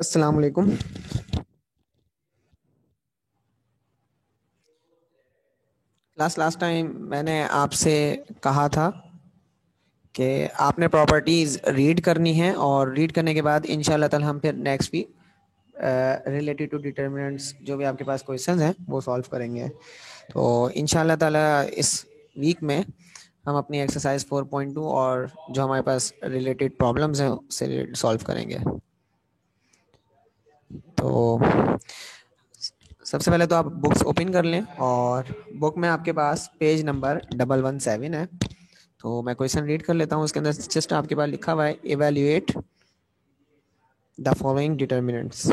अस्सलाम वालेकुम। Last time मैंने आपसे कहा था कि आपने प्रॉपर्टीज़ रीड करनी है और रीड करने के बाद इंशाल्लाह ताला हम फिर next week related to determinants जो भी आपके पास क्वेश्चंस हैं वो सॉल्व करेंगे। तो इंशाल्लाह ताला इस वीक में हम अपनी एक्सरसाइज 4.2 और जो हमारे पास रिलेटेड प्रॉब्लम्स हैं उससे सॉल्व करेंगे। तो सबसे पहले तो आप बुक्स ओपन कर लें और बुक में आपके पास पेज नंबर 117 है। तो मैं क्वेश्चन रीड कर लेता हूँ। उसके अंदर जस्ट आपके पास लिखा हुआ है evaluate the following determinants.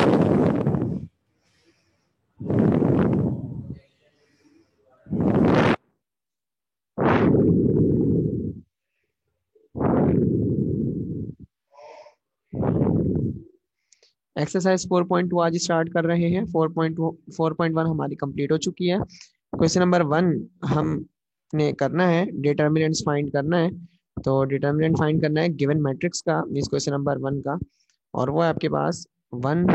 Exercise 4.2 आज स्टार्ट कर रहे हैं। 4.2 4.1 हमारी कंप्लीट हो चुकी है। क्वेश्चन नंबर 1 हमने करना है, डिटर्मिनेंट्स फाइंड करना है। तो डिटर्मिनेंट फाइंड करना है गिवन मैट्रिक्स का, मींस क्वेश्चन नंबर 1 का, और वो है आपके पास 1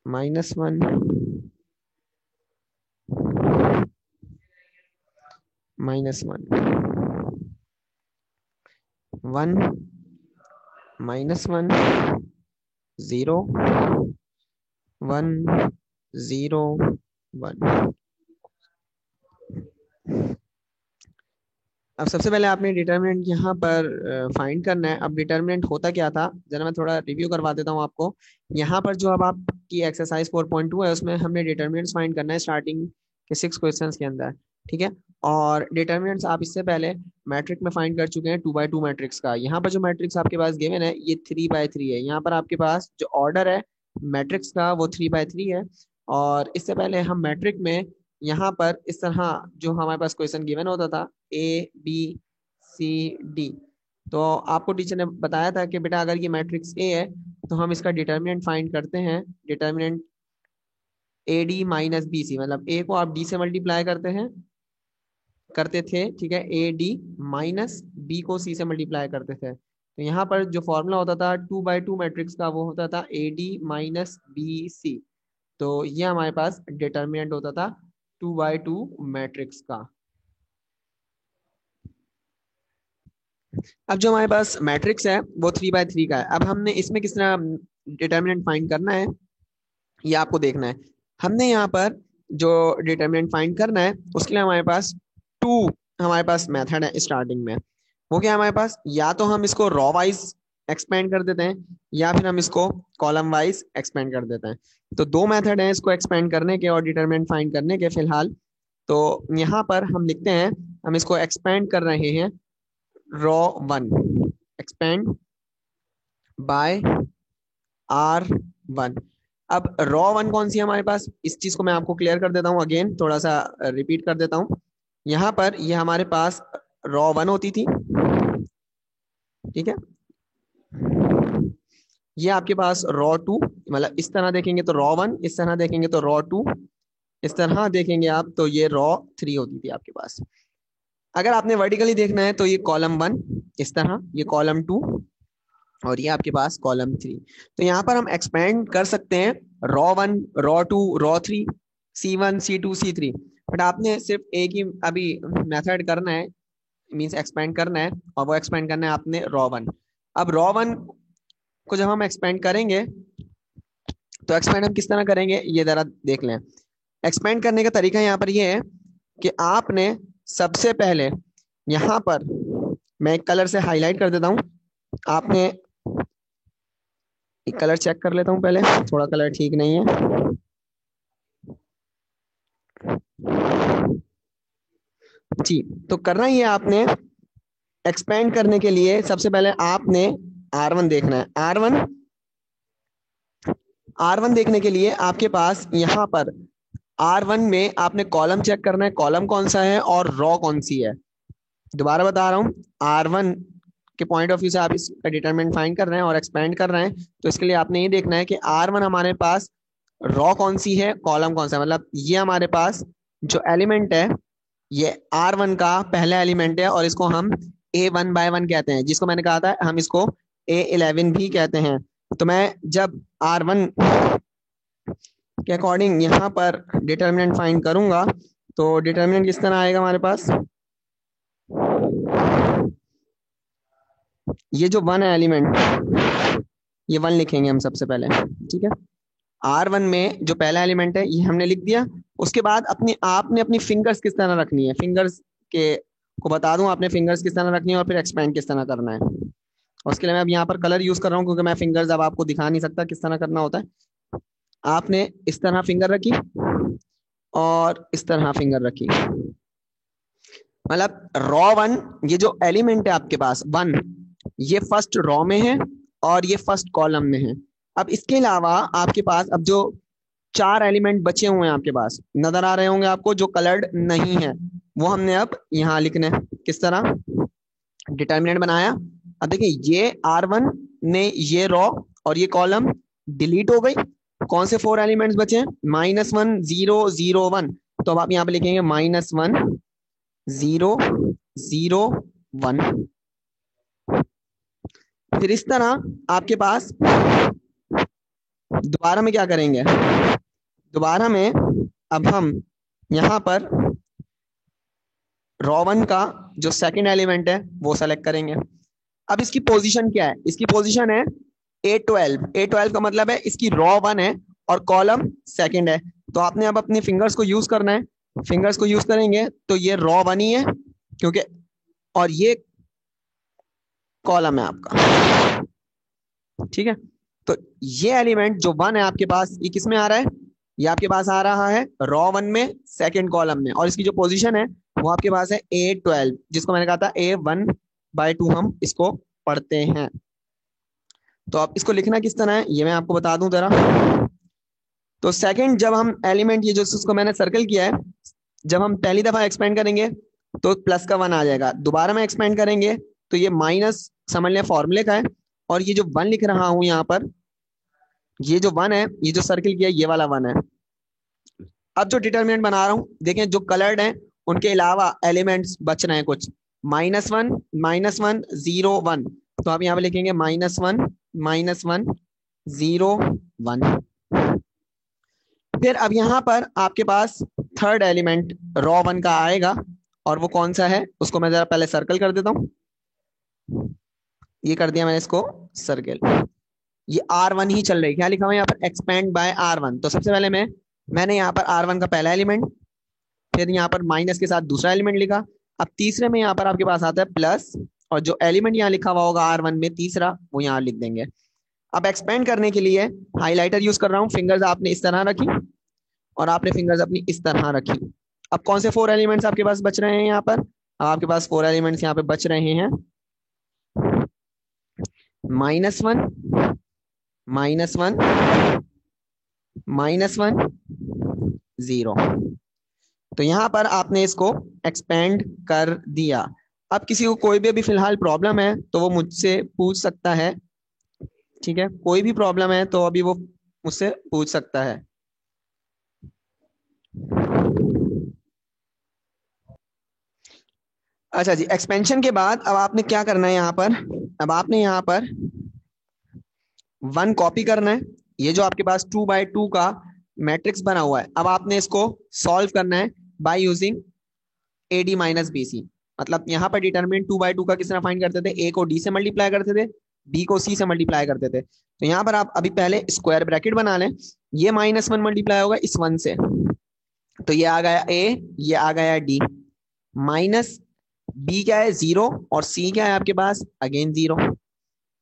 -1 -1 1 -1 0 1 0 1। अब सबसे पहले आपने डिटर्मिनेंट यहाँ पर फाइंड करना है। अब डिटर्मिनेंट होता क्या था, जरा मैं थोड़ा रिव्यू करवा देता हूँ आपको। यहाँ पर जो अब आपकी एक्सरसाइज 4.2 है उसमें हमने डिटर्मिनेंट्स फाइंड करना है स्टार्टिंग के 6 क्वेश्चंस के अंदर, ठीक है। और डिटर्मिनेंट्स आप इससे पहले मैट्रिक में फाइंड कर चुके हैं 2x2 मैट्रिक्स का। यहाँ पर जो मैट्रिक्स आपके पास गिवन है ये 3x3 है। यहाँ पर आपके पास जो ऑर्डर है मैट्रिक्स का वो 3x3 है। और इससे पहले हम मैट्रिक में यहाँ पर इस तरह जो हमारे पास क्वेश्चन गिवन होता था ABCD, तो आपको टीचर ने बताया था कि बेटा अगर ये मैट्रिक्स ए है तो हम इसका डिटर्मिनेंट फाइंड करते हैं। डिटर्मिनेंट AD - BC, मतलब ए को आप डी से मल्टीप्लाई करते थे, ठीक है। AD - B को सी से मल्टीप्लाई करते थे। तो यहाँ पर जो फॉर्मूला होता था 2x2 मैट्रिक्स का वो होता था AD - BC। तो ये हमारे पास डिटर्मिनेंट होता था 2x2 मैट्रिक्स का। अब जो हमारे पास मैट्रिक्स है वो 3x3 का है। अब हमने इसमें किस तरह डिटर्मिनेंट फाइंड करना है ये आपको देखना है। हमने यहाँ पर जो डिटर्मिनेंट फाइंड करना है उसके लिए हमारे पास टू हमारे पास मेथड है स्टार्टिंग में। वो क्या है हमारे पास, या तो हम इसको रॉ वाइज एक्सपेंड कर देते हैं या फिर हम इसको कॉलम वाइज एक्सपेंड कर देते हैं। तो दो मेथड है इसको एक्सपेंड करने के और डिटर्मिनेंट फाइंड करने के फिलहाल। तो यहाँ पर हम लिखते हैं, हम इसको एक्सपेंड कर रहे हैं ρ1, एक्सपेंड बाय R1। अब ρ1 कौन सी है हमारे पास, इस चीज को मैं आपको क्लियर कर देता हूं, अगेन थोड़ा सा रिपीट कर देता हूं। यहाँ पर ये हमारे पास ρ1 होती थी, ठीक है। ये आपके पास ρ2, मतलब इस तरह देखेंगे तो ρ1, इस तरह देखेंगे तो ρ2, इस तरह देखेंगे आप तो ये ρ3 होती थी आपके पास। अगर आपने वर्टिकली देखना है तो ये कॉलम 1 इस तरह, ये कॉलम 2 और ये आपके पास कॉलम 3। तो यहाँ पर हम एक्सपेंड कर सकते हैं ρ1 ρ2 ρ3 C1 C2 C3। बट आपने सिर्फ एक ही अभी मेथड करना है, मींस एक्सपेंड करना है, और वो एक्सपेंड करना है आपने ρ1। अब ρ1 को जब हम एक्सपेंड करेंगे तो एक्सपेंड हम किस तरह करेंगे ये जरा देख लें। एक्सपेंड करने का तरीका यहाँ पर ये है कि आपने सबसे पहले यहाँ पर, मैं एक कलर से हाईलाइट कर देता हूँ, आपने एक कलर चेक कर लेता हूँ पहले, थोड़ा कलर ठीक नहीं है जी। तो करना ही है आपने, एक्सपेंड करने के लिए सबसे पहले आपने R1 देखना है। R1 देखने के लिए आपके पास यहाँ पर R1 में आपने कॉलम चेक करना है, कॉलम कौन सा है और रॉ कौन सी है। दोबारा बता रहा हूँ, R1 के पॉइंट ऑफ व्यू से आप इसका डिटरमिनेंट फाइंड कर रहे हैं और एक्सपेंड कर रहे हैं। तो इसके लिए आपने ये देखना है कि R1 हमारे पास रॉ कौन सी है, कॉलम कौन सा है। मतलब ये हमारे पास जो एलिमेंट है ये R1 का पहला एलिमेंट है और इसको हम A1/1 कहते हैं, जिसको मैंने कहा था हम इसको A11 भी कहते हैं। तो मैं जब R1 के अकॉर्डिंग यहाँ पर डिटर्मिनेंट फाइंड करूंगा तो डिटर्मिनेंट किस तरह आएगा हमारे पास, ये जो वन है एलिमेंट, ये वन लिखेंगे हम सबसे पहले, ठीक है। R1 में जो पहला एलिमेंट है ये हमने लिख दिया। उसके बाद आपने अपनी फिंगर्स किस तरह रखनी है, फिंगर्स के को बता दूं आपने फिंगर्स किस तरह रखनी है और फिर एक्सपेंड किस तरह करना है। और उसके लिए मैं अब यहाँ पर कलर यूज कर रहा हूँ क्योंकि मैं फिंगर्स अब आपको दिखा नहीं सकता किस तरह करना होता है। आपने इस तरह फिंगर रखी और इस तरह फिंगर रखी, मतलब रॉ वन, ये जो एलिमेंट है आपके पास वन, ये फर्स्ट रॉ में है और ये फर्स्ट कॉलम में है। अब इसके अलावा आपके पास अब जो चार एलिमेंट बचे हुए हैं आपके पास नजर आ रहे होंगे आपको, जो कलर्ड नहीं है, वो हमने अब यहाँ लिखने हैं। किस तरह डिटर्मिनेंट बनाया, अब देखिए ये R1 ने ये रॉ और ये कॉलम डिलीट हो गई। कौन से फोर एलिमेंट्स बचे हैं, -1 0 0 1। तो अब आप यहाँ पे लिखेंगे -1 0 0 1। फिर इस तरह आपके पास दोबारा में क्या करेंगे, दोबारा में अब हम यहाँ पर रॉ वन का जो सेकंड एलिमेंट है वो सेलेक्ट करेंगे। अब इसकी पोजीशन क्या है, इसकी पोजीशन है A12। A12 का मतलब है इसकी रॉ वन है और कॉलम सेकंड है। तो आपने अब अपने फिंगर्स को यूज करना है, फिंगर्स को यूज करेंगे तो ये रॉ वन ही है क्योंकि, और ये कॉलम है आपका, ठीक है। तो ये एलिमेंट जो वन है आपके पास, ये किस में आ रहा है, ये आपके पास आ रहा है रॉ वन में सेकंड कॉलम में, और इसकी जो पोजीशन है वो आपके पास है A12, जिसको मैंने कहा था A1/2 हम इसको पढ़ते हैं। तो आप इसको लिखना किस तरह है ये मैं आपको बता दूं जरा। तो सेकंड जब हम एलिमेंट, ये जो इसको मैंने सर्कल किया है, जब हम पहली दफा एक्सपेंड करेंगे तो +1 आ जाएगा। दोबारा में एक्सपेंड करेंगे तो ये माइनस समझ लें फॉर्मूले का है, और ये जो वन लिख रहा हूं यहाँ पर, ये जो वन है, ये जो सर्किल किया ये वाला वन है। अब जो डिटर्मिनेंट बना रहा हूं, देखें जो कलर्ड है उनके अलावा एलिमेंट्स बच रहे हैं कुछ, -1 -1 0 1। तो आप यहाँ पे लिखेंगे -1 -1 0 1। फिर अब यहाँ पर आपके पास थर्ड एलिमेंट रॉ वन का आएगा, और वो कौन सा है उसको मैं जरा पहले सर्कल कर देता हूं। ये कर दिया मैंने इसको सर्कल। ये R1 ही चल रही है, क्या लिखा हुआ है यहाँ पर, एक्सपेंड बाय R1। तो सबसे पहले मैंने यहाँ पर R1 का पहला एलिमेंट, फिर यहाँ पर माइनस के साथ दूसरा एलिमेंट लिखा। अब तीसरे में यहाँ पर आपके पास आता है प्लस, और जो एलिमेंट यहाँ लिखा हुआ होगा R1 में तीसरा, वो यहाँ लिख देंगे। अब एक्सपेंड करने के लिए हाइलाइटर यूज कर रहा हूँ। फिंगर्स आपने इस तरह रखी और आपने फिंगर्स अपनी इस तरह रखी। अब कौन से फोर एलिमेंट्स आपके पास बच रहे हैं यहाँ पर, अब आपके पास फोर एलिमेंट्स यहाँ पे बच रहे हैं, -1 -1 -1 0। तो यहां पर आपने इसको एक्सपेंड कर दिया। अब किसी को कोई भी अभी फिलहाल प्रॉब्लम है तो वो मुझसे पूछ सकता है, ठीक है, कोई भी प्रॉब्लम है तो अभी वो मुझसे पूछ सकता है। अच्छा जी, एक्सपेंशन के बाद अब आपने क्या करना है यहाँ पर, अब आपने यहाँ पर 1 कॉपी करना है। ये जो आपके पास 2/2 का मैट्रिक्स बना हुआ है, अब आपने इसको सॉल्व करना है बाय यूजिंग AD - BC। मतलब यहाँ पर डिटरमिनेंट 2/2 का किस तरह फाइंड करते थे, A को D से मल्टीप्लाई करते थे, B को C से मल्टीप्लाई करते थे। तो यहाँ पर आप अभी पहले स्क्वायर ब्रैकेट बना लें। ये -1 मल्टीप्लाई होगा इस 1 से, तो ये आ गया A, ये आ गया D, माइनस B क्या है 0, और C क्या है आपके पास अगेन 0।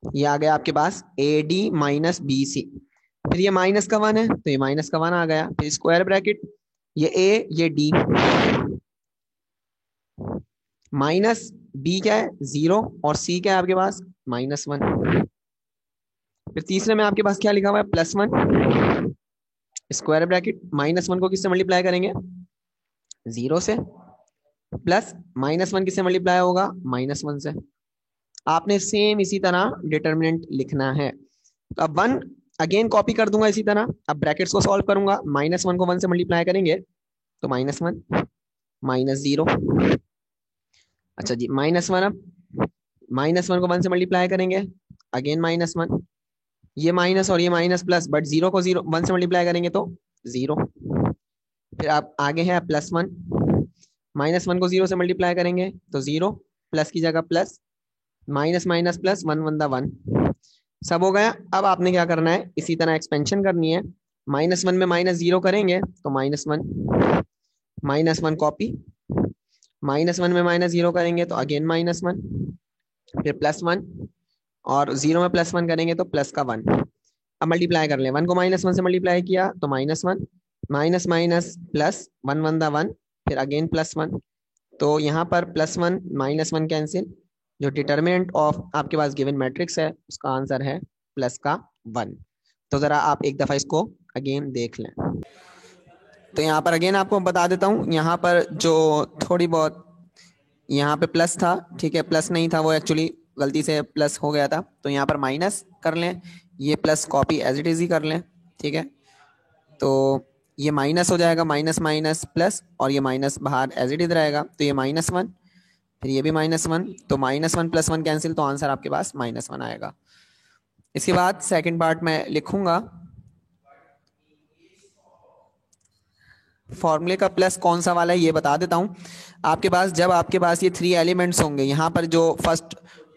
ये आ गया आपके पास AD - BC। फिर ये माइनस का 1 है तो ये माइनस का 1 आ गया। फिर स्क्वायर ब्रैकेट, ये A ये D, माइनस B क्या है 0, और C क्या है आपके पास -1। फिर तीसरे में आपके पास क्या लिखा हुआ है +1, स्क्वायर ब्रैकेट, -1 को किससे मल्टीप्लाई करेंगे 0 से, प्लस -1 किससे मल्टीप्लाई होगा -1 से। आपने सेम इसी तरह डिटर्मिनेंट लिखना है। तो अब 1 अगेन कॉपी कर दूंगा इसी तरह। अब ब्रैकेट्स को सॉल्व करूंगा, -1 को 1 से मल्टीप्लाई करेंगे तो -1 -0। अच्छा जी, -1, अब -1 को 1 से मल्टीप्लाई करेंगे अगेन -1, ये माइनस और ये माइनस प्लस, बट जीरो को जीरो वन से मल्टीप्लाई करेंगे तो जीरो। फिर आप आगे है प्लस वन, माइनस वन को जीरो से मल्टीप्लाई करेंगे तो जीरो, प्लस की जगह plus, minus minus plus, one one दा वन। सब हो गया। अब आपने क्या करना है, इसी तरह एक्सपेंशन करनी है। माइनस वन में माइनस जीरो करेंगे तो minus one, minus one copy, minus one में माइनस जीरो करेंगे तो अगेन माइनस वन, फिर प्लस वन, और जीरो में प्लस वन करेंगे तो प्लस का वन। अब मल्टीप्लाई कर लें, वन को माइनस वन से मल्टीप्लाई किया तो minus one, minus minus plus, one one दा वन, फिर अगेन प्लस वन। तो यहाँ पर plus one minus one cancel, जो डिटर्मिनेंट ऑफ आपके पास गिवन मैट्रिक्स है उसका आंसर है प्लस का वन। तो जरा आप एक दफा इसको अगेन देख लें। तो यहाँ पर अगेन आपको बता देता हूँ, यहाँ पर जो थोड़ी बहुत यहाँ पे प्लस था, ठीक है, प्लस नहीं था, वो एक्चुअली गलती से प्लस हो गया था, तो यहाँ पर माइनस कर लें, ये plus copy as it is ही कर लें, ठीक है। तो ये माइनस हो जाएगा, माइनस माइनस प्लस, और ये माइनस बाहर एज इट इज रहेगा, तो ये माइनस वन, फिर ये भी माइनस वन, तो minus one plus one cancel, तो आंसर आपके पास माइनस वन आएगा। इसके बाद सेकंड पार्ट में लिखूंगा, फॉर्मूले का प्लस कौन सा वाला है ये बता देता हूं आपके पास। जब आपके पास ये थ्री एलिमेंट्स होंगे, यहाँ पर जो फर्स्ट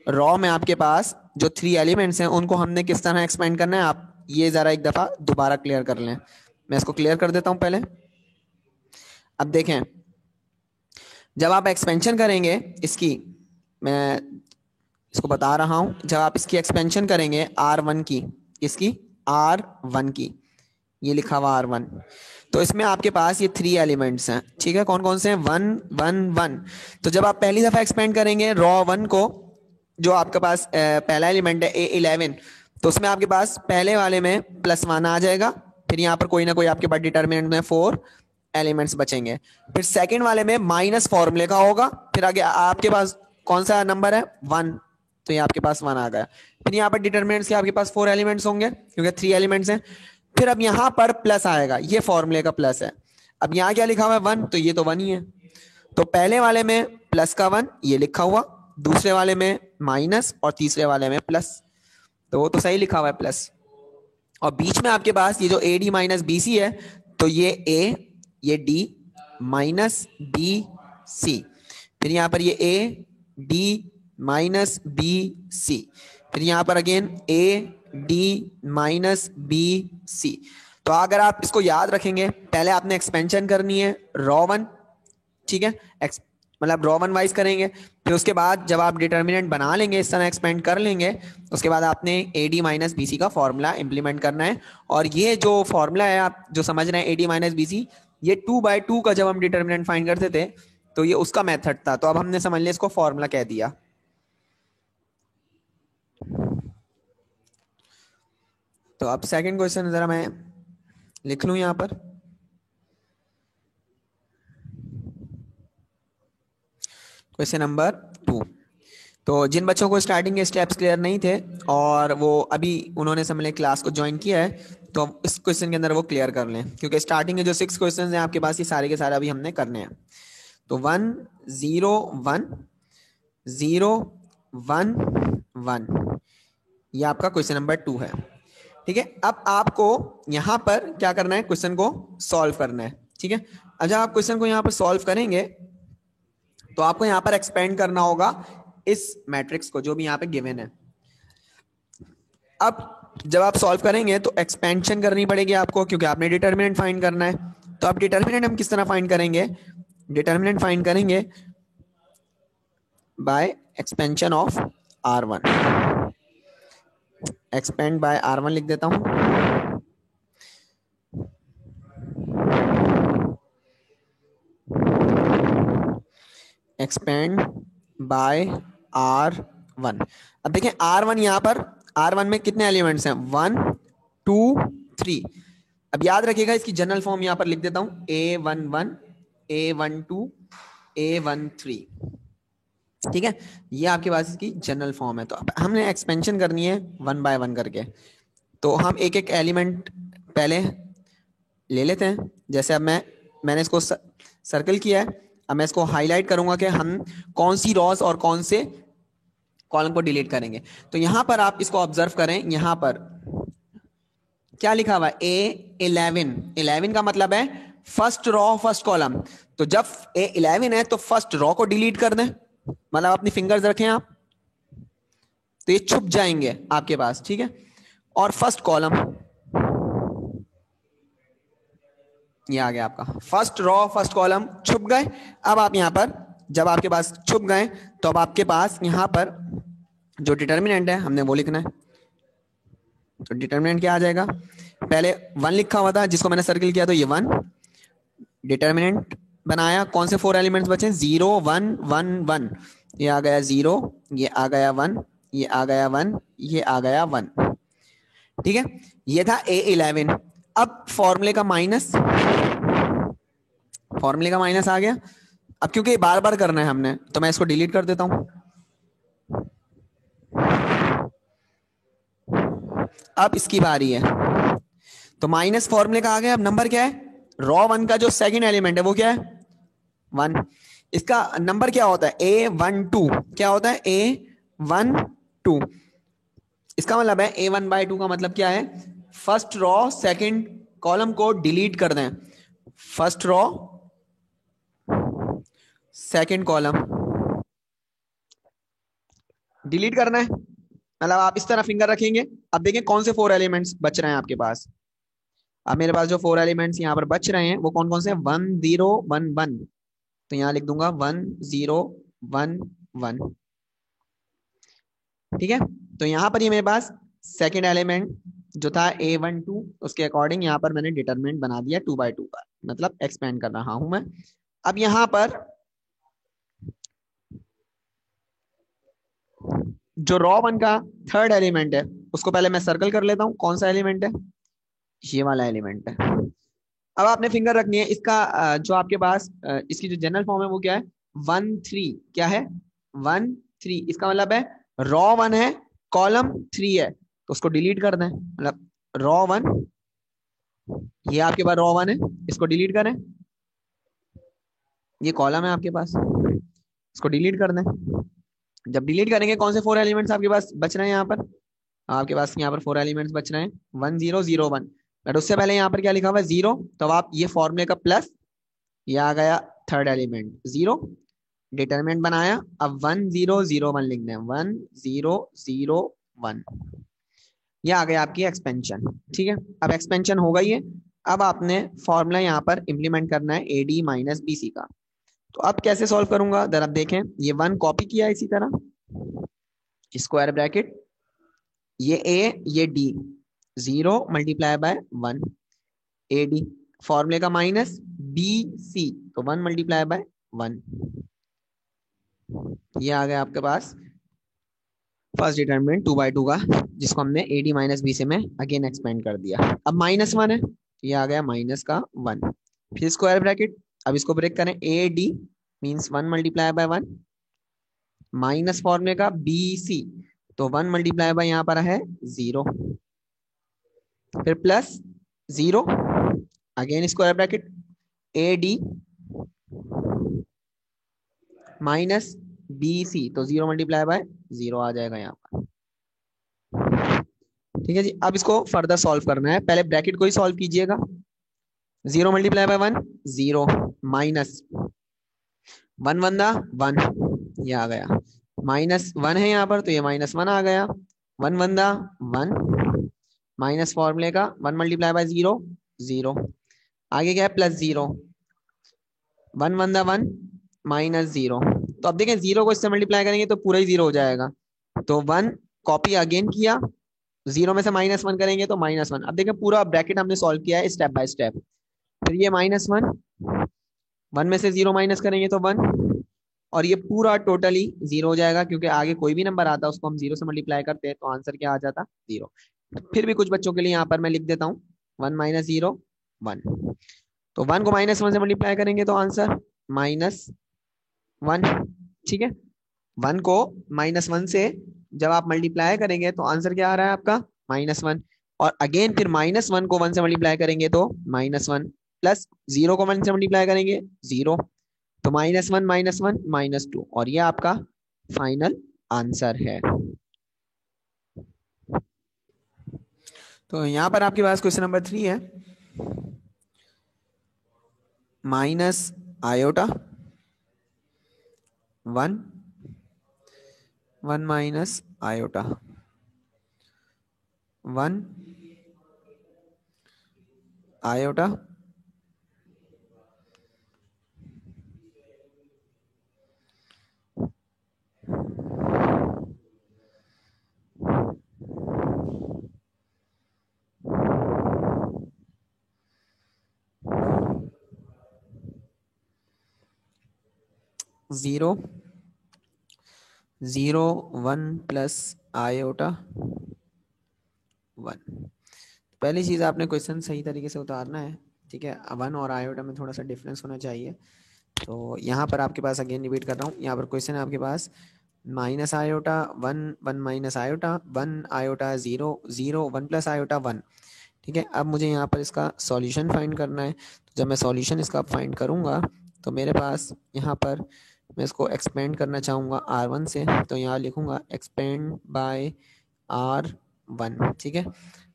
रॉ में आपके पास जो थ्री एलिमेंट्स हैं उनको हमने किस तरह एक्सपेंड करना है, आप ये जरा एक दफा दोबारा क्लियर कर लें। मैं इसको क्लियर कर देता हूं पहले। अब देखें, जब आप एक्सपेंशन करेंगे इसकी, मैं इसको बता रहा हूं, जब आप इसकी एक्सपेंशन करेंगे R1 की, इसकी R1 की, ये लिखा हुआ R1, तो इसमें आपके पास ये थ्री एलिमेंट्स हैं, ठीक है। कौन कौन से हैं, वन वन वन। तो जब आप पहली दफा एक्सपेंड करेंगे रॉ वन को, जो आपके पास पहला एलिमेंट है A11, तो उसमें आपके पास पहले वाले में प्लस वन आ जाएगा, फिर यहाँ पर कोई ना कोई आपके पास डिटर्मिनेंट में फोर एलिमेंट्स बचेंगे, फिर सेकंड वाले में माइनस फॉर्मूले का होगा, फिर आगे आपके पास कौन सा नंबर है, वन, तो ये आपके पास वन आ गया। फिर यहाँ पर डिटर्मिनेंट्स के आपके पास फोर एलिमेंट्स होंगे क्योंकि थ्री एलिमेंट्स हैं। फिर अब यहाँ पर प्लस आएगा, ये फॉर्मूले का प्लस है। अब यहाँ क्या लिखा हुआ है, वन, तो ये तो वन ही है, तो पहले वाले में प्लस का वन ये लिखा हुआ, दूसरे वाले में माइनस, और तीसरे वाले में प्लस, तो वो तो सही लिखा हुआ है प्लस। और बीच में आपके पास ये जो A D minus B C है, तो ये ए, ये डी माइनस बी सी, फिर यहाँ पर ये A D minus B C, फिर यहाँ पर again A D minus B C. तो अगर आप इसको याद रखेंगे, पहले आपने एक्सपेंशन करनी है रॉ वन, ठीक है, मतलब रॉ वन वाइज करेंगे, फिर उसके बाद जब आप डिटर्मिनेंट बना लेंगे, इस तरह एक्सपेंड कर लेंगे, उसके बाद आपने A D minus B C का फॉर्मूला इंप्लीमेंट करना है। और ये जो फॉर्मूला है आप जो समझ रहे हैं A D minus B C, ये 2/2 का जब हम डिटर्मिनेंट फाइंड करते थे तो ये उसका मेथड था, तो अब हमने समझ लिया इसको फॉर्मूला कह दिया। तो अब सेकंड क्वेश्चन जरा मैं लिख लूं यहां पर। Question number 2। तो जिन बच्चों को स्टार्टिंग के स्टेप्स क्लियर नहीं थे और वो अभी उन्होंने समझ क्लास को ज्वाइन किया है, तो इस क्वेश्चन के अंदर वो क्लियर कर लें, क्योंकि स्टार्टिंग के जो 6 क्वेश्चन हैं आपके पास, ये सारे के सारे अभी हमने करने हैं। तो 1 0 1 0 1 1, ये आपका क्वेश्चन नंबर 2 है, ठीक है। अब आपको यहां पर क्या करना है, क्वेश्चन को सॉल्व करना है, ठीक है। अब जब आप क्वेश्चन को यहां पर सॉल्व करेंगे तो आपको यहां पर एक्सपेंड करना होगा इस मैट्रिक्स को जो भी यहां पे गिवन है। अब जब आप सॉल्व करेंगे तो एक्सपेंशन करनी पड़ेगी आपको, क्योंकि आपने डिटर्मिनेंट फाइंड करना है। तो अब डिटर्मिनेंट हम किस तरह फाइंड करेंगे, डिटर्मिनेंट फाइंड करेंगे by expansion of R1। Expand by R1 लिख देता हूं। Expand by R1। अब देखें R1, यहां पर R1 में कितने एलिमेंट्स हैं, 1 2 3। अब याद रखिएगा इसकी जनरल फॉर्म यहां पर लिख देता हूं, A11 A12 A13, ठीक है। ये आपके पास इसकी जनरल फॉर्म है। तो अब हमने एक्सपेंशन करनी है 1 बाय 1 करके, तो हम एक एक एलिमेंट पहले ले लेते हैं। जैसे अब मैंने इसको सर्कल किया है, अब मैं इसको हाईलाइट करूंगा कि हम कौन सी रॉज और कौन से कॉलम को डिलीट करेंगे। तो यहां पर आप इसको ऑब्जर्व करें, यहां पर क्या लिखा हुआ है A11। 11 का मतलब है फर्स्ट रॉ फर्स्ट कॉलम। तो जब A11 है तो फर्स्ट रॉ को डिलीट कर दें, मतलब अपनी फिंगर्स रखें आप, तो ये छुप जाएंगे आपके पास, ठीक है। और फर्स्ट कॉलम, ये आ गया आपका फर्स्ट रॉ फर्स्ट कॉलम छुप गए। अब आप यहां पर जब आपके पास छुप गए तो अब आपके पास यहां पर जो डिटर्मिनेंट है हमने वो लिखना है। तो डिटर्मिनेंट क्या आ जाएगा, पहले 1 लिखा हुआ था जिसको मैंने सर्किल किया, तो ये 1। डिटर्मिनेंट बनाया, कौन से 4 एलिमेंट्स बचे, 0 1 1 1। ये आ गया 0, ये आ गया 1, ये आ गया 1, ये आ गया 1, ठीक है। ये था A11। अब फॉर्मूले का माइनस, फॉर्मूले का माइनस आ गया। अब क्योंकि बार बार करना है हमने तो मैं इसको डिलीट कर देता हूं। अब इसकी बारी है, तो माइनस फॉर्मूले का आ गया। अब नंबर क्या है, रॉ 1 का जो सेकंड एलिमेंट है वो क्या है 1। इसका नंबर क्या होता है A12, क्या होता है A12। इसका मतलब है A1/2 का मतलब क्या है, फर्स्ट रॉ सेकंड कॉलम को डिलीट कर दें। First raw second column delete करना है, मतलब आप इस तरह फिंगर रखेंगे। अब देखें कौन से 4 एलिमेंट्स बच रहे हैं आपके पास। अब मेरे पास जो 4 एलिमेंट्स यहाँ पर बच रहे हैं वो कौन कौन से हैं, 1 0 1 1। तो यहाँ लिख दूंगा 1 0 1 1, ठीक है। तो यहाँ पर ये मेरे पास सेकंड एलिमेंट जो था A12, उसके अकॉर्डिंग यहाँ पर मैंने डिटरमिनेंट बना दिया 2/2 का, मतलब एक्सपेंड कर रहा हूं मैं। अब यहाँ पर जो रॉ 1 का थर्ड एलिमेंट है उसको पहले मैं सर्कल कर लेता हूं, कौन सा एलिमेंट है, ये वाला एलिमेंट है। अब आपने फिंगर रखनी है इसका जो आपके पास इसकी जो जनरल फॉर्म है वो क्या है 1 3, क्या है 1 3। इसका मतलब है रॉ 1 है कॉलम 3 है, तो उसको डिलीट कर दें, मतलब रॉ 1, ये आपके पास रॉ 1 है, इसको डिलीट करें। ये कॉलम है आपके पास, इसको डिलीट कर दें। जब डिलीट करेंगे कौन से 4 एलिमेंट्स आपके पास बच रहे हैं यहाँ पर, आपके पास यहाँ पर 4 एलिमेंट्स बच रहे हैं 1 0 0 1। बट उससे पहले यहाँ पर क्या लिखा हुआ है 0, तो आप ये फॉर्मूले का प्लस, ये आ गया थर्ड एलिमेंट 0, डिटरमिनेंट बनाया। अब 1 0 0 1 लिखना है, 1 0 0 1। ये आ गया आपकी एक्सपेंशन, ठीक है। अब एक्सपेंशन हो गई है। अब आपने फॉर्मूला यहाँ पर इंप्लीमेंट करना है AD माइनस BC का। तो अब कैसे सॉल्व करूंगा जरा देखें, ये 1 कॉपी किया इसी तरह, स्क्वायर ब्रैकेट, ये A ये D, 0 मल्टीप्लाई बाय 1 AD, फॉर्मूले का माइनस BC, तो 1 मल्टीप्लाई बाय 1। ये आ गया आपके पास फर्स्ट डिटरमिनेंट 2/2 का, जिसको हमने AD माइनस BC में अगेन एक्सपेंड कर दिया। अब -1 है, ये आ गया माइनस का 1, फिर स्क्वायर ब्रैकेट। अब इसको ब्रेक करें, AD means 1 multiply by 1 minus फॉर्मूले का BC, तो 1 मल्टीप्लाई बाय यहाँ पर है 0, फिर plus 0, again square bracket, AD minus BC, तो 0 मल्टीप्लाई बाय 0 आ जाएगा यहाँ पर, ठीक है जी। अब इसको फर्दर सॉल्व करना है, पहले ब्रैकेट को ही सॉल्व कीजिएगा। 0 मल्टीप्लाई बाय 1 0, माइनस 1 1 1, ये आ गया -1 है यहाँ पर, तो ये -1 आ गया, 1 1 1, माइनस फॉर्मूले का 1 मल्टीप्लाई बाय 0 0, आगे क्या है +0, 1 1 1 -0। तो अब देखें 0 को इससे मल्टीप्लाई करेंगे तो पूरा ही 0 हो जाएगा, तो 1 कॉपी अगेन किया, 0 में से -1 करेंगे तो -1। अब देखें पूरा ब्रैकेट हमने सॉल्व किया है स्टेप बाय स्टेप। फिर ये -1, 1 में से 0 माइनस करेंगे तो 1, और ये पूरा टोटली 0 हो जाएगा, क्योंकि आगे कोई भी नंबर आता है उसको हम 0 से मल्टीप्लाई करते हैं तो आंसर क्या आ जाता 0। फिर भी कुछ बच्चों के लिए यहाँ पर मैं लिख देता हूँ 1 - 0 1, तो 1 को -1 से मल्टीप्लाई करेंगे तो आंसर -1, ठीक है। 1 को -1 से जब आप मल्टीप्लाई करेंगे तो आंसर क्या आ रहा है आपका -1, और अगेन फिर -1 को 1 से मल्टीप्लाई करेंगे तो -1, प्लस 0 को 1 से मल्टीप्लाई करेंगे 0, तो -1 -1 -2, और ये आपका फाइनल आंसर है। तो यहाँ पर आपके पास क्वेश्चन नंबर 3 है, minus iota 1, 1 minus iota 1 iota 0, 0 1 plus iota 1। पहली चीज़ आपने क्वेश्चन सही तरीके से उतारना है, ठीक है। 1 और आयोटा में थोड़ा सा डिफरेंस होना चाहिए। तो यहाँ पर आपके पास अगेन रिपीट कर रहा हूँ, यहाँ पर क्वेश्चन है आपके पास minus iota 1, 1 minus iota 1 iota 0, 0 1 plus iota 1, ठीक है। अब मुझे यहाँ पर इसका सॉल्यूशन फाइंड करना है। तो जब मैं सॉल्यूशन इसका फाइंड करूँगा तो मेरे पास यहाँ पर मैं इसको एक्सपेंड करना चाहूँगा R1 से, तो यहाँ लिखूँगा एक्सपेंड बाय R1, ठीक है।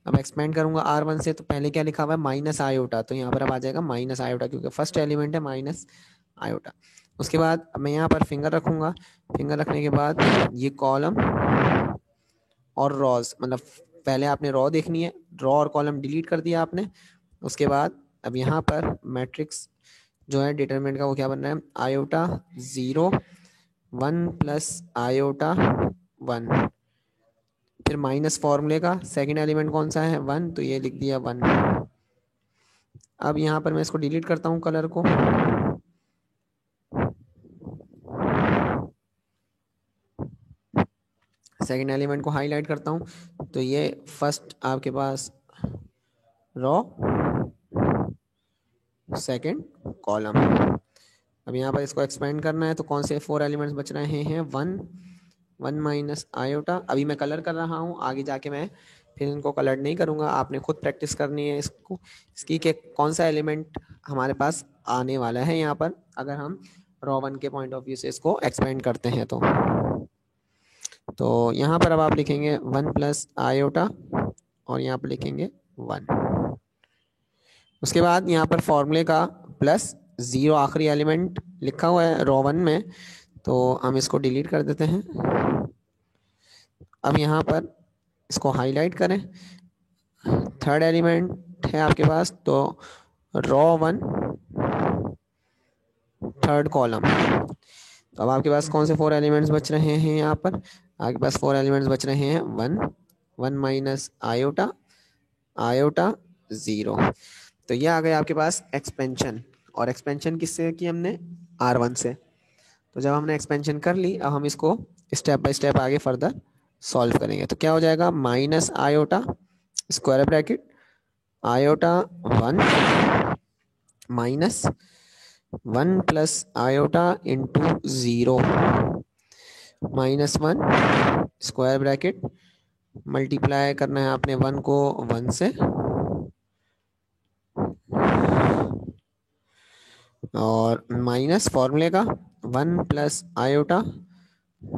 अब एक्सपेंड करूँगा R1 से, तो पहले क्या लिखा हुआ है माइनस आयोटा, तो यहाँ पर अब आ जाएगा माइनस आयोटा, क्योंकि फर्स्ट एलिमेंट है माइनस आयोटा। उसके बाद अब मैं यहाँ पर फिंगर रखूँगा, फिंगर रखने के बाद ये कॉलम और रॉज, मतलब पहले आपने रॉ देखनी है, रॉ और कॉलम डिलीट कर दिया आपने। उसके बाद अब यहाँ पर मैट्रिक्स जो है डिटरमिनेंट का वो क्या बन रहा है, आयोटा 0 1 प्लस आयोटा 1, फिर माइनस फॉर्मूले का सेकंड एलिमेंट कौन सा है 1, तो ये लिख दिया 1। अब यहाँ पर मैं इसको डिलीट करता हूँ कलर को, सेकंड एलिमेंट को हाईलाइट करता हूँ, तो ये फर्स्ट आपके पास रॉ, सेकंड कॉलम। अब यहाँ पर इसको एक्सपेंड करना है, तो कौन से 4 एलिमेंट्स बच रहे हैं 1, 1 माइनस आयोटा। अभी मैं कलर कर रहा हूँ, आगे जाके मैं फिर इनको कलर नहीं करूँगा, आपने खुद प्रैक्टिस करनी है इसको, इसकी कि कौन सा एलिमेंट हमारे पास आने वाला है यहाँ पर, अगर हम रॉ 1 के पॉइंट ऑफ व्यू से इसको एक्सपेंड करते हैं। तो यहाँ पर अब आप लिखेंगे 1 प्लस आयोटा और यहाँ पर लिखेंगे 1। उसके बाद यहाँ पर फॉर्मूले का प्लस 0 आखिरी एलिमेंट लिखा हुआ है रॉ 1 में, तो हम इसको डिलीट कर देते हैं। अब यहाँ पर इसको हाईलाइट करें, थर्ड एलिमेंट है आपके पास, तो रॉ 1 थर्ड कॉलम। तो अब आपके पास कौन से 4 एलिमेंट्स बच रहे हैं, यहाँ पर आपके पास 4 एलिमेंट्स बच रहे हैं 1, 1 माइनस आयोटा, आयोटा 0। तो ये आ गया आपके पास एक्सपेंशन, और एक्सपेंशन किससे की हमने R1 से। तो जब हमने एक्सपेंशन कर ली, अब हम इसको स्टेप बाय स्टेप आगे फर्दर सॉल्व करेंगे। तो क्या हो जाएगा, minus iota square bracket iota 1 minus 1 plus iota into 0 minus 1 square bracket, multiply करना है आपने 1 को 1 से, और माइनस फॉर्मूले का 1 plus iota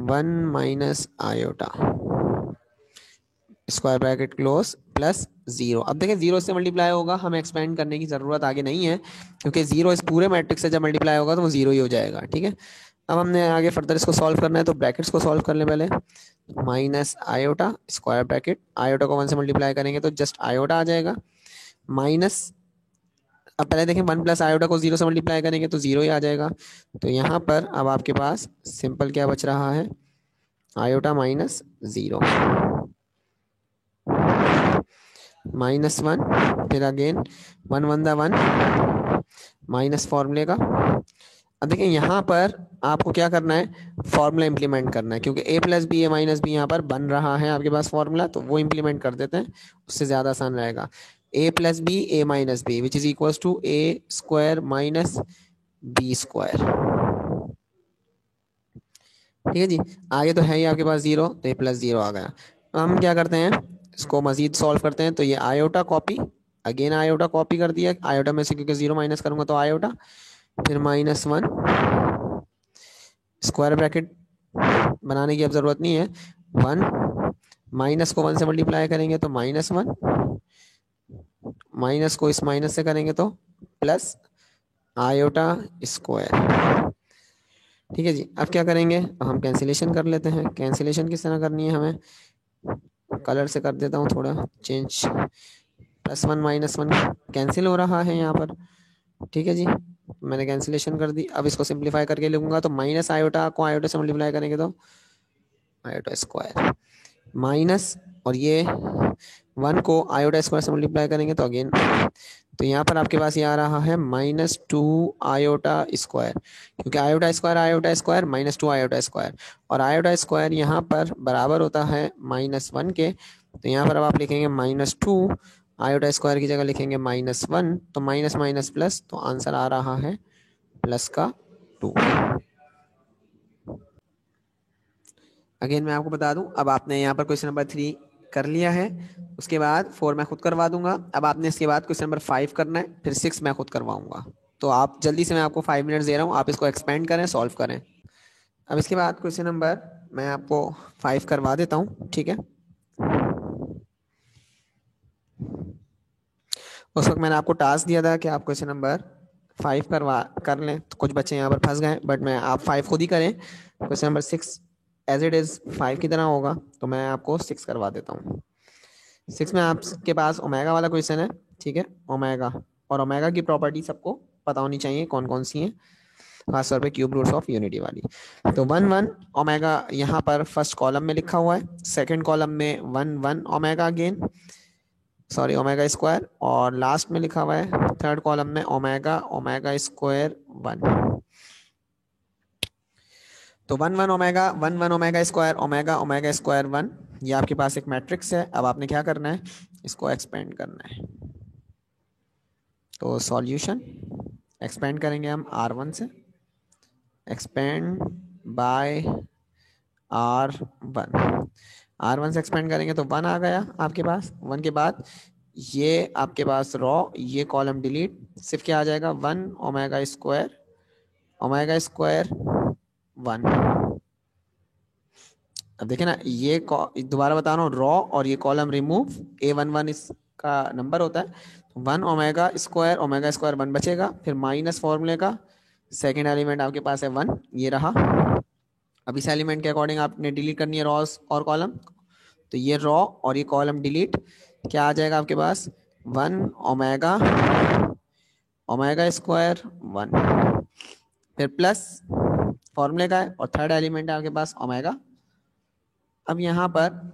1 minus iota square bracket close plus 0। अब देखिए 0 से मल्टीप्लाई होगा, हमें एक्सपेंड करने की ज़रूरत आगे नहीं है, क्योंकि 0 इस पूरे मैट्रिक्स से जब मल्टीप्लाई होगा तो वो 0 ही हो जाएगा, ठीक है। अब हमने आगे फर्दर इसको सॉल्व करना है, तो ब्रैकेट्स को सॉल्व कर लें पहले। Minus iota square bracket, iota को 1 से मल्टीप्लाई करेंगे तो जस्ट आयोटा आ जाएगा, माइनस, अब पहले देखें 1 प्लस आयोटा को 0 से मल्टीप्लाई करेंगे तो 0 ही आ जाएगा। तो यहाँ पर अब आपके पास सिंपल क्या बच रहा है, आयोटा माइनस 0 माइनस 1, फिर अगेन 1 1 दा 1 माइनस फॉर्मूले का। अब देखिए यहाँ पर आपको क्या करना है, फॉर्मूला इंप्लीमेंट करना है, क्योंकि a plus B A minus B यहाँ पर बन रहा है आपके पास फॉर्मूला, तो वो इंप्लीमेंट कर देते हैं, उससे ज़्यादा आसान रहेगा। a plus B A minus B which is equals to A square minus B square, ठीक है जी। आगे तो है ही आपके पास 0, तो a प्लस 0 आ गया। तो हम क्या करते हैं, इसको मजीद सॉल्व करते हैं। तो ये iota copy, again iota copy कर दिया, आयोटा में से क्योंकि 0 माइनस करूंगा तो आयोटा, फिर माइनस 1 स्क्वायर ब्रैकेट बनाने की अब ज़रूरत नहीं है, 1 माइनस को 1 से मल्टीप्लाई करेंगे तो माइनस 1 माइनस को इस माइनस से करेंगे तो प्लस आयोटा स्क्वायर। ठीक है जी। अब क्या करेंगे, हम कैंसिलेशन कर लेते हैं। कैंसिलेशन किस तरह करनी है हमें, कलर से कर देता हूँ थोड़ा चेंज। +1 -1 कैंसिल हो रहा है यहाँ पर। ठीक है जी, मैंने कैंसिलेशन कर दी। अब इसको सिंप्लीफाई करके लिखूंगा तो माइनस आयोटा को आयोटा से मल्टीप्लाई करेंगे तो आयोटा स्क्वायर माइनस, और ये 1 को आयोटा स्क्वायर से मल्टीप्लाई करेंगे तो अगेन, तो यहाँ पर आपके पास ये आ रहा है -2 आयोटा स्क्वायर, क्योंकि आयोटा स्क्वायर -2 आयोटा स्क्वायर, और आयोटा स्क्वायर यहाँ पर बराबर होता है -1 के। तो यहाँ पर अब आप लिखेंगे -2, आयोटा स्क्वायर की जगह लिखेंगे -1, तो माइनस माइनस प्लस, तो आंसर आ रहा है +2। अगेन मैं आपको बता दूं, अब आपने यहाँ पर क्वेश्चन नंबर 3 कर लिया है, उसके बाद 4 मैं खुद करवा दूंगा। अब आपने इसके बाद क्वेश्चन नंबर 5 करना है, फिर 6 मैं खुद करवाऊंगा। तो आप जल्दी से, मैं आपको 5 मिनट्स दे रहा हूँ, आप इसको एक्सपेंड करें, सॉल्व करें। अब इसके बाद क्वेश्चन नंबर मैं आपको 5 करवा देता हूँ, ठीक है। उस वक्त मैंने आपको टास्क दिया था कि आप क्वेश्चन नंबर 5 कर लें, तो कुछ बच्चे यहाँ पर फंस गए, बट मैं आप 5 खुद ही करें। Question number 6 as it is 5 की तरह होगा, तो मैं आपको 6 करवा देता हूँ। 6 में आपके पास ओमेगा वाला क्वेश्चन है, ठीक है। ओमेगा, और ओमेगा की प्रॉपर्टी सबको पता होनी चाहिए कौन कौन सी हैं, खासतौर पे क्यूब रूट्स ऑफ यूनिटी वाली। तो 1 1 ओमेगा यहाँ पर फर्स्ट कॉलम में लिखा हुआ है, सेकंड कॉलम में 1 1 omega again, sorry omega square, और लास्ट में लिखा हुआ है थर्ड कॉलम में ओमेगा ओमेगा स्क्वायर 1। तो 1 1 omega square omega omega square 1, ये आपके पास एक मैट्रिक्स है। अब आपने क्या करना है, इसको एक्सपेंड करना है। तो सॉल्यूशन एक्सपेंड करेंगे हम R1 से, एक्सपेंड बाय R1 से एक्सपेंड करेंगे तो 1 आ गया आपके पास। 1 के बाद ये आपके पास रॉ, ये कॉलम डिलीट, सिर्फ क्या आ जाएगा 1 ओमेगा स्क्वायर 1। अब देखे ना, ये दोबारा बता रहा हूँ, रॉ और ये कॉलम रिमूव, A11 इसका नंबर होता है। 1 ओमेगा स्क्वायर 1 बचेगा, फिर माइनस फॉर्मूले का सेकेंड एलिमेंट आपके पास है 1, ये रहा। अब इस एलिमेंट के अकॉर्डिंग आपने डिलीट करनी है रॉस और कॉलम, तो ये रॉ और ये कॉलम डिलीट, क्या आ जाएगा आपके पास 1 ओमेगा ओमेगा स्क्वायर 1, फिर प्लस फॉर्मूले का है, और थर्ड एलिमेंट है आपके पास ओमेगा। अब यहाँ पर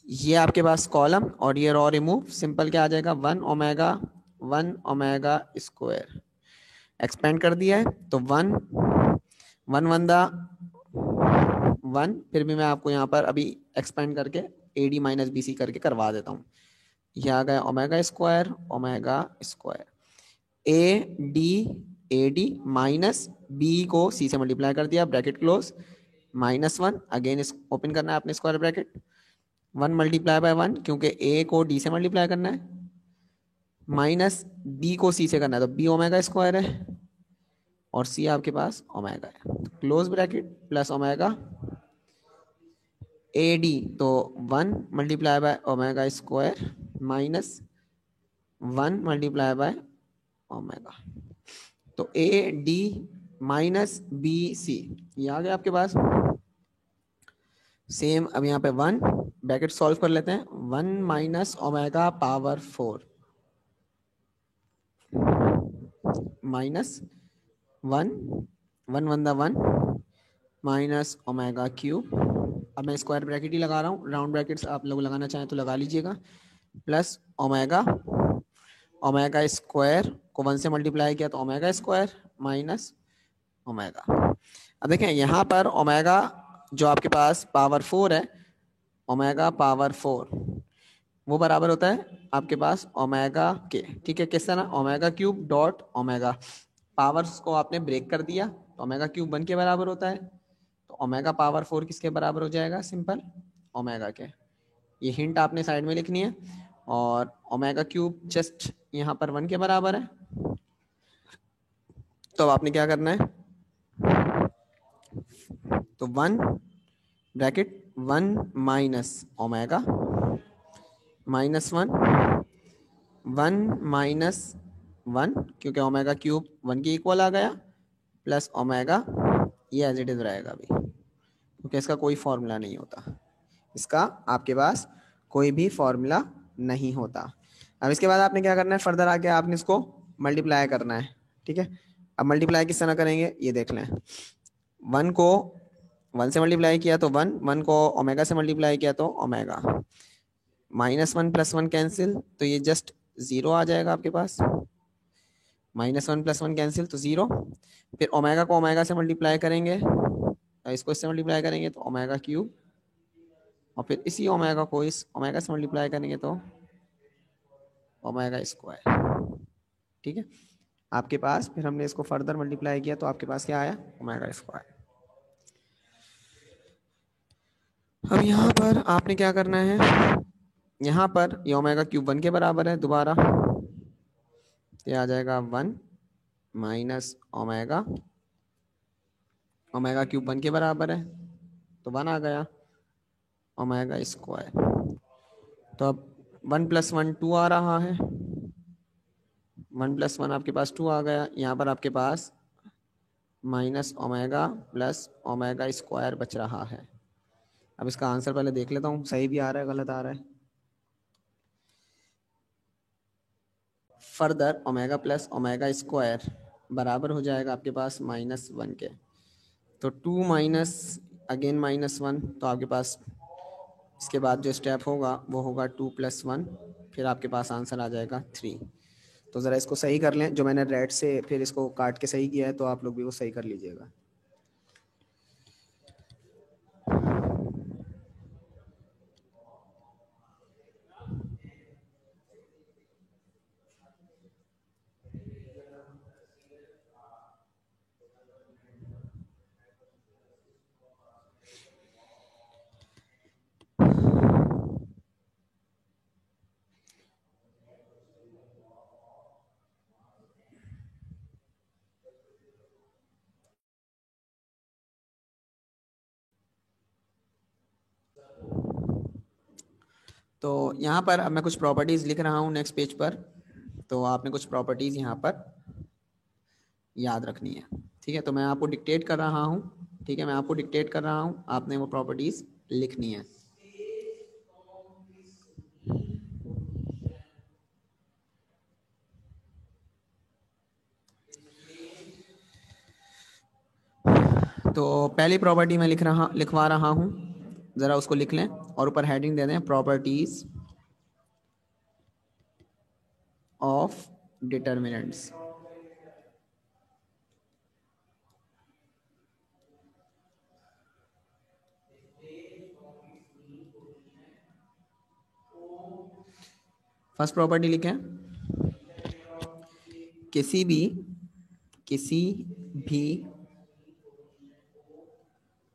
ये आपके पास कॉलम और ये रॉ रिमूव, सिंपल क्या आ जाएगा 1 ओमेगा स्क्वायर, एक्सपेंड कर दिया है तो 1 1 1 दा 1, फिर भी मैं आपको यहाँ पर अभी एक्सपेंड करके AD - BC करके करवा देता हूँ। यह आ गया omega square AD minus B को C से मल्टीप्लाई कर दिया, ब्रैकेट क्लोज, -1 अगेन इस ओपन करना है अपने स्क्वायर ब्रैकेट, 1 मल्टीप्लाई बाय 1, क्योंकि A को D से मल्टीप्लाई करना है, माइनस B को C से करना है, तो B ओमेगा स्क्वायर है और C आपके पास ओमेगा है, close bracket plus omega AD, तो 1 multiply by omega square minus 1 multiply by omega, तो AD माइनस BC, ये आ गया आपके पास। सेम अब यहाँ पे 1 ब्रैकेट सॉल्व कर लेते हैं, 1 माइनस ओमेगा पावर 4 माइनस 1 1 1 दा 1 माइनस ओमेगा क्यूब। अब मैं स्क्वायर ब्रैकेट ही लगा रहा हूँ, राउंड ब्रैकेट्स आप लोग लगाना चाहें तो लगा लीजिएगा, प्लस ओमेगा ओमेगा स्क्वायर को 1 से मल्टीप्लाई किया तो ओमेगा स्क्वायर माइनस ओमेगा। अब देखें यहाँ पर ओमेगा जो आपके पास पावर 4 है, ओमेगा पावर 4 वो बराबर होता है आपके पास ओमेगा के, ठीक है। किस तरह, omega cube dot omega, powers को आपने ब्रेक कर दिया तो ओमेगा क्यूब 1 के बराबर होता है, तो ओमेगा पावर 4 किसके बराबर हो जाएगा, सिंपल ओमेगा के। ये हिंट आपने साइड में लिखनी है, और ओमेगा क्यूब जस्ट यहाँ पर 1 के बराबर है, तो अब आपने क्या करना है, तो 1 ब्रैकेट 1 माइनस ओमेगा -1 1 माइनस 1, क्योंकि ओमेगा क्यूब 1 के इक्वल आ गया, प्लस ओमेगा, ये एज इट इज रहेगा अभी, क्योंकि इसका कोई फॉर्मूला नहीं होता, इसका आपके पास कोई भी फॉर्मूला नहीं होता। अब इसके बाद आपने क्या करना है, फर्दर आके आपने इसको मल्टीप्लाई करना है, ठीक है। अब मल्टीप्लाई किस तरह करेंगे ये देख लें। 1 को 1 से मल्टीप्लाई किया तो 1, 1 को ओमेगा से मल्टीप्लाई किया तो ओमेगा, -1 + 1 कैंसिल, तो ये जस्ट 0 आ जाएगा आपके पास, -1 + 1 कैंसिल तो 0। फिर ओमेगा को ओमेगा से मल्टीप्लाई करेंगे, इसको इससे मल्टीप्लाई करेंगे तो ओमेगा क्यूब, और फिर इसी ओमेगा को इस ओमेगा से मल्टीप्लाई करेंगे तो ओमेगा स्क्वायर, ठीक है। आपके पास फिर हमने इसको फर्दर मल्टीप्लाई किया तो आपके पास क्या आया, ओमेगा स्क्वायर। अब यहाँ पर आपने क्या करना है, यहाँ पर ये ओमेगा क्यूब 1 के बराबर है, दोबारा ये आ जाएगा 1 माइनस ओमेगा, ओमेगा क्यूब 1 के बराबर है तो 1 आ गया, ओमेगा स्क्वायर। तो अब 1 + 1 2 आ रहा है, 1 + 1 आपके पास 2 आ गया, यहाँ पर आपके पास minus omega plus omega square बच रहा है। अब इसका आंसर पहले देख लेता हूँ, सही भी आ रहा है गलत आ रहा है। Further omega plus omega square बराबर हो जाएगा आपके पास -1 के, तो 2 माइनस अगेन -1, तो आपके पास इसके बाद जो स्टेप होगा वो होगा 2 + 1, फिर आपके पास आंसर आ जाएगा 3। तो ज़रा इसको सही कर लें, जो मैंने रेड से फिर इसको काट के सही किया है, तो आप लोग भी वो सही कर लीजिएगा। तो यहाँ पर अब मैं कुछ प्रॉपर्टीज़ लिख रहा हूँ नेक्स्ट पेज पर, तो आपने कुछ प्रॉपर्टीज़ यहाँ पर याद रखनी है, ठीक है। तो मैं आपको डिक्टेट कर रहा हूँ, ठीक है, मैं आपको डिक्टेट कर रहा हूँ, आपने वो प्रॉपर्टीज़ लिखनी है। तो पहली प्रॉपर्टी मैं लिखवा रहा हूँ, ज़रा उसको लिख लें और ऊपर हेडिंग दे दें properties of determinants. First property लिखें, किसी भी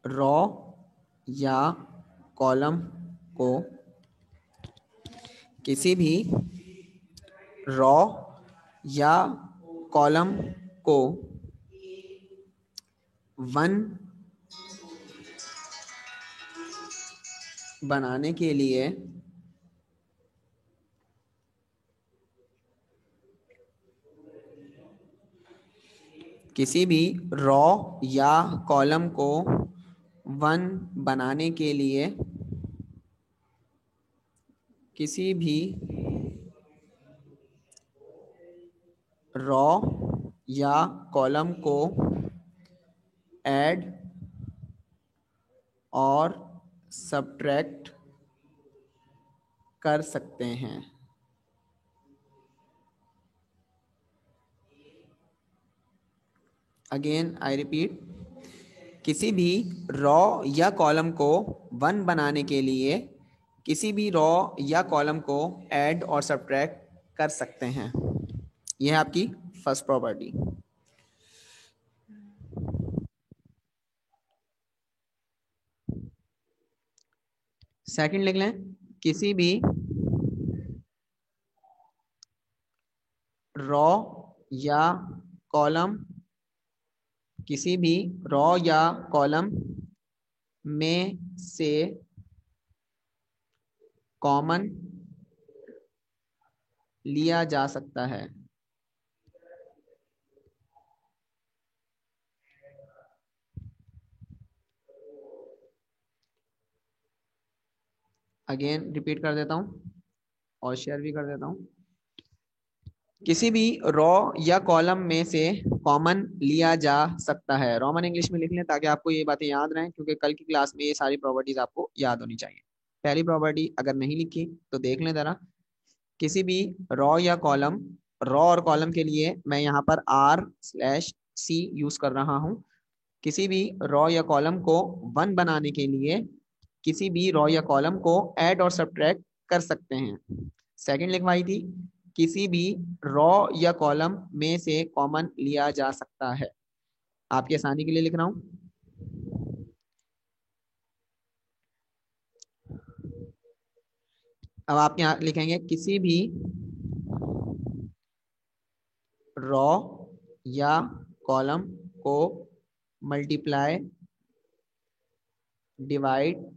रॉ या कॉलम को, किसी भी रॉ या कॉलम को 1 बनाने के लिए किसी भी रॉ या कॉलम को 1 बनाने के लिए किसी भी रॉ या कॉलम को ऐड और सब्ट्रैक्ट कर सकते हैं। अगेन आई रिपीट, किसी भी रॉ या कॉलम को 1 बनाने के लिए किसी भी रॉ या कॉलम को ऐड और सब्ट्रैक्ट कर सकते हैं। यह है आपकी फर्स्ट प्रॉपर्टी। सेकंड लिख लें, किसी भी रॉ या कॉलम, किसी भी रॉ या कॉलम में से कॉमन लिया जा सकता है। अगेन रिपीट कर देता हूँ और शेयर भी कर देता हूँ। किसी भी रॉ या कॉलम में से कॉमन लिया जा सकता है। रोमन इंग्लिश में लिख लें ताकि आपको ये बातें याद रहें, क्योंकि कल की क्लास में ये सारी प्रॉपर्टीज आपको याद होनी चाहिए। पहली प्रॉपर्टी अगर नहीं लिखी तो देख लें जरा। किसी भी रॉ या कॉलम, रॉ और कॉलम के लिए मैं यहाँ पर R/C यूज कर रहा हूँ। किसी भी रॉ या कॉलम को वन बनाने के लिए किसी भी रॉ या कॉलम को ऐड और सब्ट्रैक्ट कर सकते हैं। सेकंड लिखवाई थी, किसी भी रॉ या कॉलम में से कॉमन लिया जा सकता है। आपकी आसानी के लिए लिख रहा हूं। अब आप यहाँ लिखेंगे किसी भी रॉ या कॉलम को मल्टीप्लाई, डिवाइड,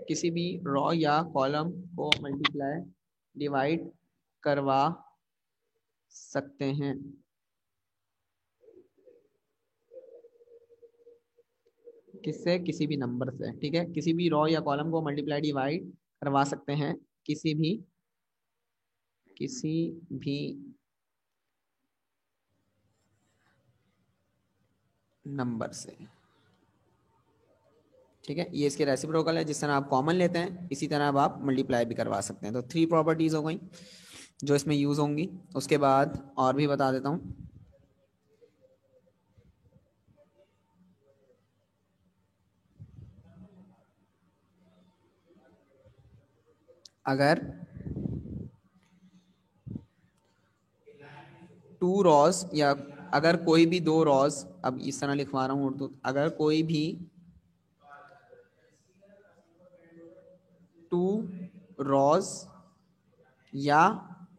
किसी भी रॉ या कॉलम को मल्टीप्लाई, डिवाइड करवा सकते हैं। किससे? किसी भी नंबर से। ठीक है, किसी भी रॉ या कॉलम को मल्टीप्लाई, डिवाइड करवा सकते हैं किसी भी नंबर से। ठीक है, ये इसके रेसिप्रोकल है। जिस तरह आप कॉमन लेते हैं इसी तरह अब आप मल्टीप्लाई भी करवा सकते हैं। तो 3 प्रॉपर्टीज हो गई जो इसमें यूज होंगी। उसके बाद और भी बता देता हूं। अगर 2 रॉज या अगर कोई भी 2 रॉज, अब इस तरह लिखवा रहा हूँ उर्दू, अगर कोई भी 2 रॉज या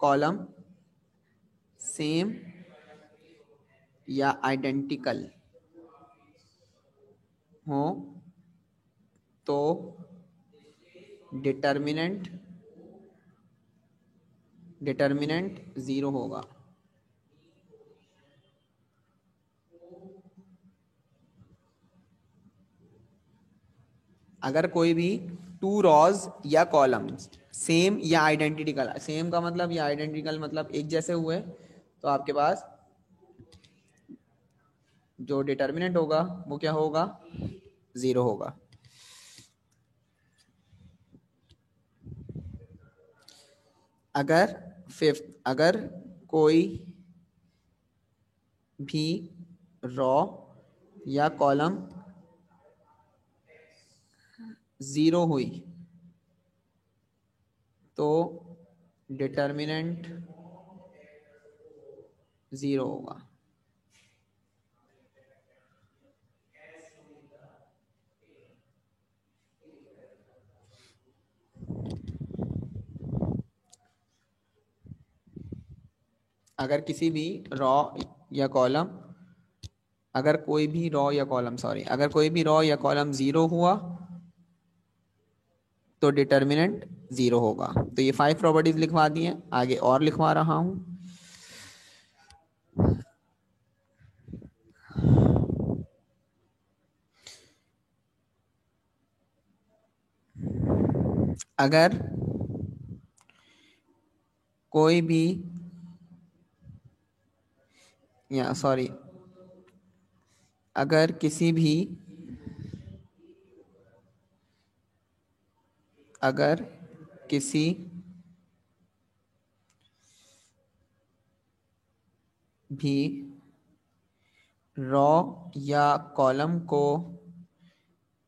कॉलम सेम या आइडेंटिकल हो तो डिटर्मिनेंट डिटर्मिनेंट 0 होगा। अगर कोई भी 2 रॉज या कॉलम्स सेम या आइडेंटिकल, सेम का मतलब या आइडेंटिकल मतलब एक जैसे हुए, तो आपके पास जो डिटर्मिनेंट होगा वो क्या होगा? 0 होगा। अगर फिफ्थ, अगर कोई भी रॉ या कॉलम 0 हुई तो डिटर्मिनेंट 0 होगा। अगर किसी भी रॉ या कॉलम, अगर कोई भी रॉ या कॉलम, सॉरी, अगर कोई भी रॉ या कॉलम 0 हुआ तो डिटर्मिनेंट 0 होगा। तो ये 5 प्रॉपर्टीज लिखवा दी हैं। आगे और लिखवा रहा हूं। अगर कोई भी, या सॉरी, अगर किसी भी, अगर किसी भी रॉ या कॉलम को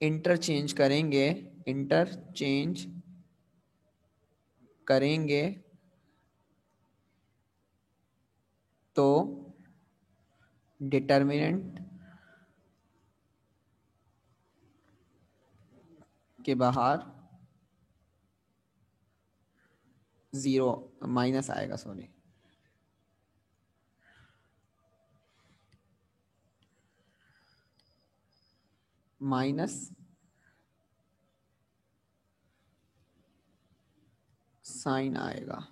इंटरचेंज करेंगे, इंटरचेंज करेंगे तो डिटर्मिनेंट के बाहर 0 माइनस आएगा, सॉरी, माइनस साइन आएगा।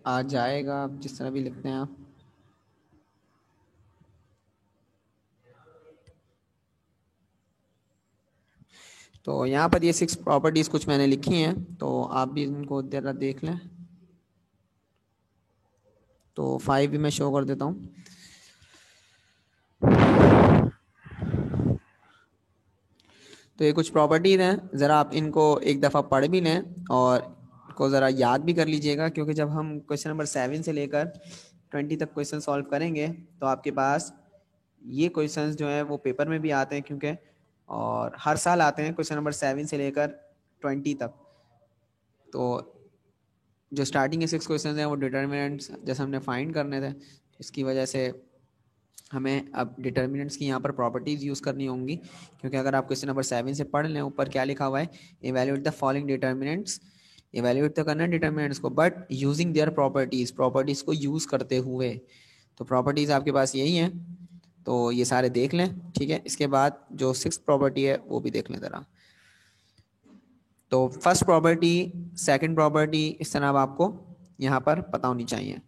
आ जाएगा, आप जिस तरह भी लिखते हैं आप। तो यहाँ पर ये 6 प्रॉपर्टीज कुछ मैंने लिखी हैं, तो आप भी इनको जरा देख लें। तो 5 भी मैं शो कर देता हूँ। तो ये कुछ प्रॉपर्टीज हैं, ज़रा आप इनको एक दफ़ा पढ़ भी लें और को ज़रा याद भी कर लीजिएगा, क्योंकि जब हम क्वेश्चन नंबर 7 से लेकर 20 तक क्वेश्चन सॉल्व करेंगे तो आपके पास ये क्वेश्चंस जो हैं वो पेपर में भी आते हैं, क्योंकि और हर साल आते हैं क्वेश्चन नंबर 7 से लेकर 20 तक। तो जो स्टार्टिंग के 6 क्वेश्चन हैं वो डिटर्मिनेंट्स जैसे हमने फाइंड करने थे, इसकी वजह से हमें अब डिटर्मिनेंट्स की यहाँ पर प्रॉपर्टीज़ यूज़ करनी होंगी, क्योंकि अगर आप क्वेश्चन नंबर 7 से पढ़ लें, ऊपर क्या लिखा हुआ है, evaluate the following determinants. Evaluate तो करना है डिटर्मिनेंट्स को, but using their properties, properties को यूज़ करते हुए। तो प्रॉपर्टीज़ आपके पास यही हैं, तो ये सारे देख लें, ठीक है। इसके बाद जो 6th प्रॉपर्टी है वो भी देख लें ज़रा। तो फर्स्ट प्रॉपर्टी, सेकंड प्रॉपर्टी, इस तरह आपको यहाँ पर पता होनी चाहिए।